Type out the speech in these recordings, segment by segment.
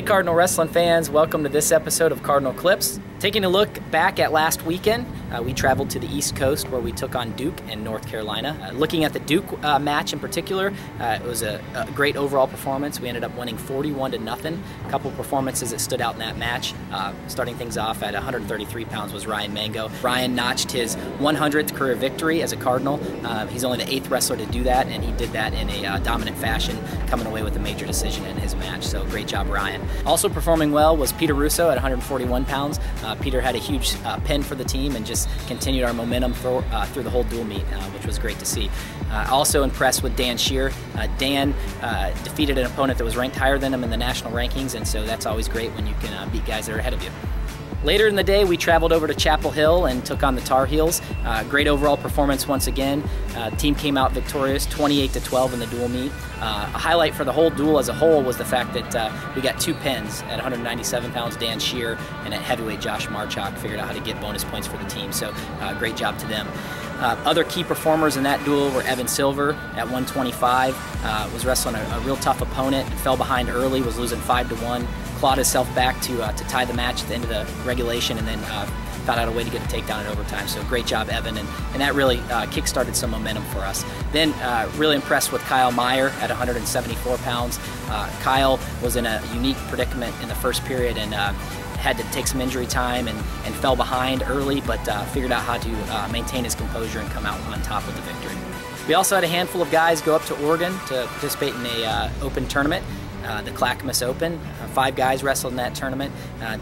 Hey Cardinal Wrestling fans, welcome to this episode of Cardinal Clips. Taking a look back at last weekend, we traveled to the East Coast where we took on Duke in North Carolina. Looking at the Duke match in particular, it was a great overall performance. We ended up winning 41-0. A couple performances that stood out in that match. Starting things off at 133 pounds was Ryan Mango. Ryan notched his 100th career victory as a Cardinal. He's only the 8th wrestler to do that, and he did that in a dominant fashion, coming away with a major decision in his match. So great job, Ryan. Also performing well was Peter Russo at 141 pounds. Peter had a huge pin for the team and just continued our momentum through the whole dual meet, which was great to see. Also impressed with Dan Shear. Dan defeated an opponent that was ranked higher than him in the national rankings, and so that's always great when you can beat guys that are ahead of you. Later in the day, we traveled over to Chapel Hill and took on the Tar Heels. Great overall performance once again. The team came out victorious, 28-12 in the dual meet. A highlight for the whole duel as a whole was the fact that we got 2 pins at 197 pounds, Dan Shear, and at heavyweight, Josh Marchok figured out how to get bonus points for the team, so great job to them. Other key performers in that duel were Evan Silver at 125, was wrestling a real tough opponent, and fell behind early, was losing 5-1. Clawed himself back to tie the match at the end of the regulation, and then found out a way to get a takedown in overtime. So great job, Evan, and that really kick-started some momentum for us. Then really impressed with Kyle Meyer at 174 pounds. Kyle was in a unique predicament in the first period and had to take some injury time and fell behind early, but figured out how to maintain his composure and come out on top with the victory. We also had a handful of guys go up to Oregon to participate in a open tournament. The Clackamas Open. 5 guys wrestled in that tournament.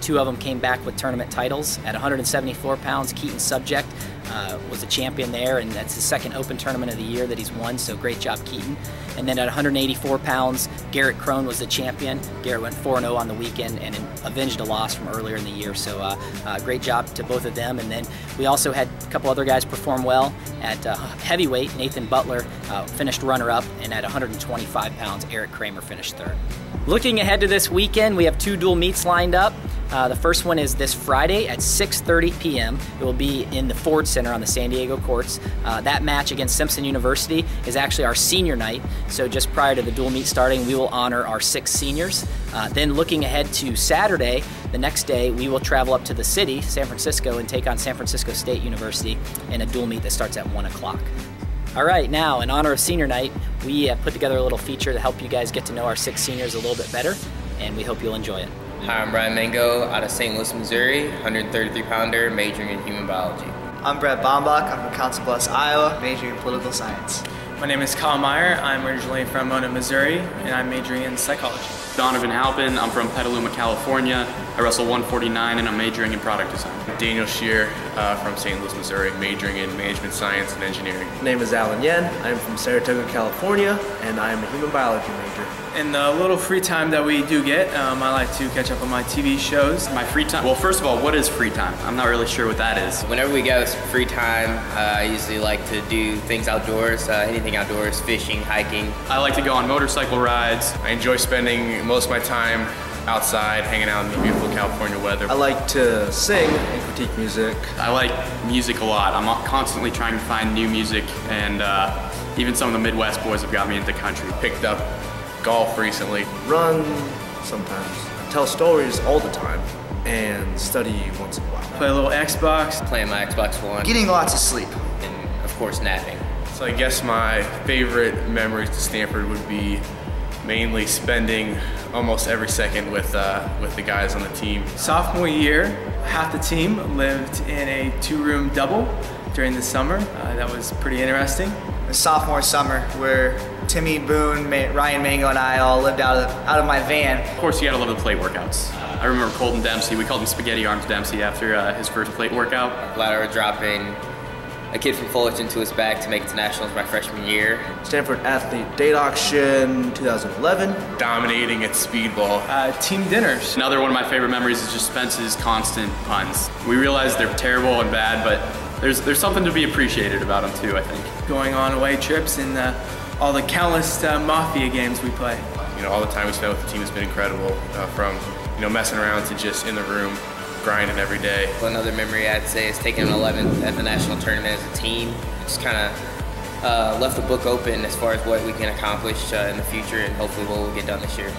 2 of them came back with tournament titles. At 174 pounds, Keaton Subject was the champion there, and that's his 2nd open tournament of the year that he's won, so great job, Keaton. And then at 184 pounds, Garrett Crone was the champion. Garrett went 4-0 on the weekend and avenged a loss from earlier in the year, so great job to both of them. And then we also had a couple other guys perform well. At heavyweight, Nathan Butler finished runner-up, and at 125 pounds, Eric Kramer finished 3rd. Looking ahead to this weekend, we have 2 dual meets lined up. The first one is this Friday at 6:30 p.m. It will be in the Ford Center on the San Diego courts. That match against Simpson University is actually our senior night, so just prior to the dual meet starting, we will honor our 6 seniors. Then looking ahead to Saturday, the next day, we will travel up to the city, San Francisco, and take on San Francisco State University in a dual meet that starts at 1 o'clock. All right, now in honor of senior night, we put together a little feature to help you guys get to know our 6 seniors a little bit better, and we hope you'll enjoy it. Hi, I'm Ryan Mango out of St. Louis, Missouri, 133-pounder, majoring in human biology. I'm Brett Bombach. I'm from Council Bluffs, Iowa, majoring in political science. My name is Kyle Meyer. I'm originally from Mona, Missouri, and I'm majoring in psychology. Donovan Halpin. I'm from Petaluma, California. I wrestle 149 and I'm majoring in product design. Daniel Shear from St. Louis, Missouri, majoring in management science and engineering. My name is Alan Yen. I'm from Saratoga, California, and I am a human biology major. In the little free time that we do get, I like to catch up on my TV shows. My free time, well, first of all, what is free time? I'm not really sure what that is. Whenever we get some free time, I usually like to do things outdoors, anything outdoors, fishing, hiking. I like to go on motorcycle rides. I enjoy spending most of my time outside, hanging out in the beautiful California weather. I like to sing and critique music. I like music a lot. I'm constantly trying to find new music, and even some of the Midwest boys have got me into country. Picked up golf recently. Run sometimes. Tell stories all the time, and study once in a while. Play a little Xbox. Playing my Xbox One. Getting lots of sleep. And of course, napping. So I guess my favorite memories to Stanford would be mainly spending almost every second with the guys on the team. Sophomore year, half the team lived in a 2-room double during the summer. That was pretty interesting. The sophomore summer, where Timmy Boone, Ryan Mango, and I all lived out of my van. Of course, you gotta love the plate workouts. I remember Colton Dempsey. We called him Spaghetti Arms Dempsey after his first plate workout. Ladder dropping a kid from Fullerton to his back to make it to nationals my freshman year. Stanford Athlete Date Auction 2011. Dominating at speedball. Team dinners. Another one of my favorite memories is just Spence's constant puns. We realize they're terrible and bad, but there's something to be appreciated about them too, I think. Going on away trips and all the countless Mafia games we play. You know, all the time we spent with the team has been incredible, from messing around to just in the room, grinding every day. Another memory I'd say is taking an 11th at the national tournament as a team. Just kind of left the book open as far as what we can accomplish in the future and hopefully what we'll get done this year.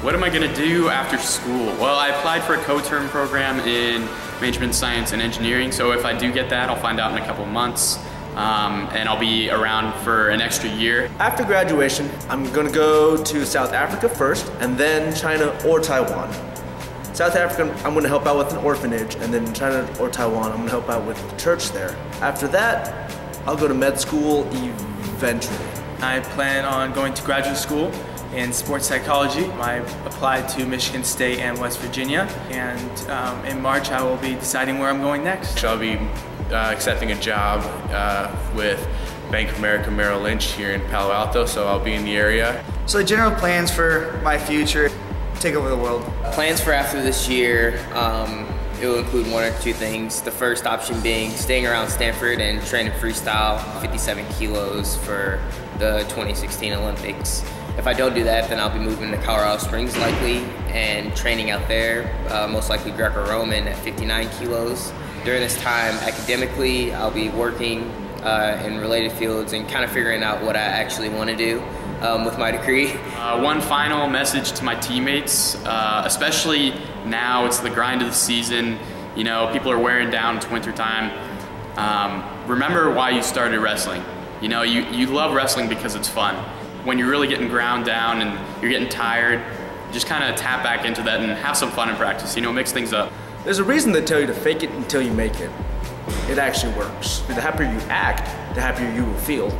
What am I gonna do after school? Well, I applied for a co-term program in management science and engineering, so if I do get that, I'll find out in a couple of months, and I'll be around for an extra year. After graduation, I'm gonna go to South Africa first, and then China or Taiwan. South Africa, I'm gonna help out with an orphanage, and then China or Taiwan, I'm gonna help out with the church there. After that, I'll go to med school eventually. I plan on going to graduate school in sports psychology. I applied to Michigan State and West Virginia, and in March I will be deciding where I'm going next. I'll be accepting a job with Bank of America Merrill Lynch here in Palo Alto, so I'll be in the area. So the general plans for my future, take over the world. Plans for after this year, it will include one or two things. The first option being staying around Stanford and training freestyle 57 kilos for the 2016 Olympics. If I don't do that, then I'll be moving to Colorado Springs likely and training out there, most likely Greco-Roman at 59 kilos. During this time, academically, I'll be working in related fields and kind of figuring out what I actually want to do with my degree. One final message to my teammates, especially now it's the grind of the season, you know, people are wearing down, it's winter time. Remember why you started wrestling. You know, you love wrestling because it's fun. When you're really getting ground down and you're getting tired, just kind of tap back into that and have some fun in practice, you know, mix things up. There's a reason they tell you to fake it until you make it. It actually works. The happier you act, the happier you will feel.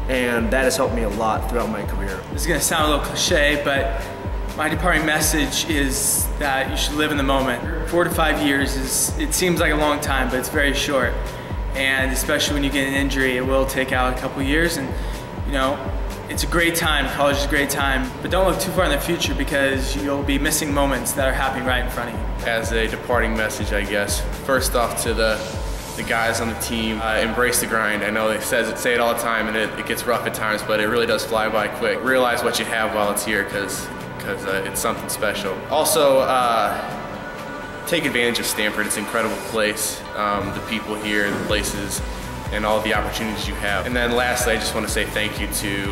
And that has helped me a lot throughout my career. This is gonna sound a little cliche, but my departing message is that you should live in the moment. 4 to 5 years it seems like a long time, but it's very short. And especially when you get an injury, it will take out a couple years. And you know, it's a great time, college is a great time, but don't look too far in the future because you'll be missing moments that are happening right in front of you. As a departing message, I guess, first off to the guys on the team, embrace the grind. I know they say it all the time and it gets rough at times, but it really does fly by quick. Realize what you have while it's here because it's something special. Also, take advantage of Stanford. It's an incredible place. The people here, the places, and all the opportunities you have. And then lastly, I just want to say thank you to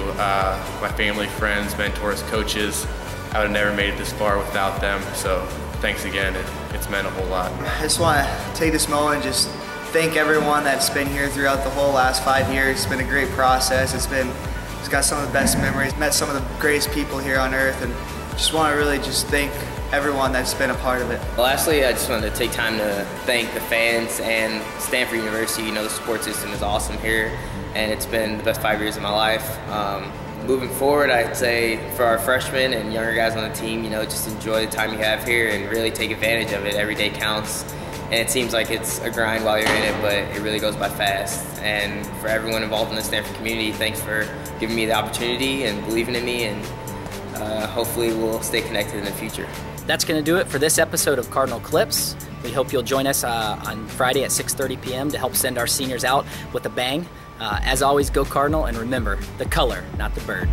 my family, friends, mentors, coaches. I would have never made it this far without them, so thanks again. It's meant a whole lot. I just want to take this moment and just thank everyone that's been here throughout the whole last 5 years. It's been a great process. It's got some of the best memories, met some of the greatest people here on earth, and just want to really just thank everyone that's been a part of it. Lastly, I just wanted to take time to thank the fans and Stanford University. You know, the support system is awesome here, and it's been the best 5 years of my life. Moving forward, I'd say for our freshmen and younger guys on the team, you know, just enjoy the time you have here and really take advantage of it. Every day counts. And it seems like it's a grind while you're in it, but it really goes by fast. And for everyone involved in the Stanford community, thanks for giving me the opportunity and believing in me, and hopefully we'll stay connected in the future. That's going to do it for this episode of Cardinal Clips. We hope you'll join us on Friday at 6:30 p.m. to help send our seniors out with a bang. As always, go Cardinal, and remember, the color, not the bird.